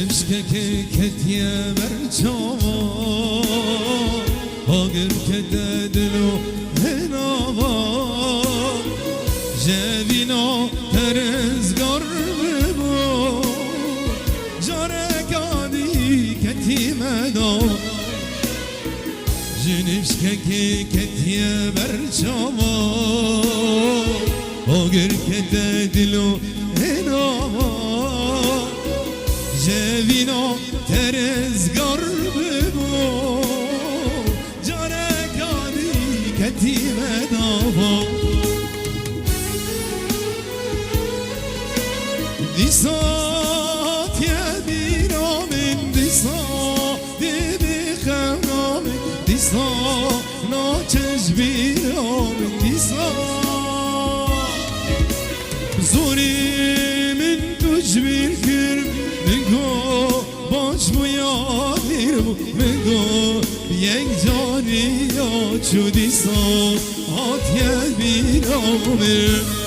جنشکه که کتیه برچاوا آگر که دلو هناوا جوینا ترزگار ببو جارگانی کتی مدا جنشکه که کتیه برچاوا آگر که دلو هناوا جوینا ترزگار ببو جارگانی کتی مداوا دیسات یه بیرامن دیسات بخونامن دیسات ناچش بیرامن دیسات زوری من تجبیر کرد میگو باش بو یادیر بو میگو یک جانی یا چودی سا آتیه بیرامن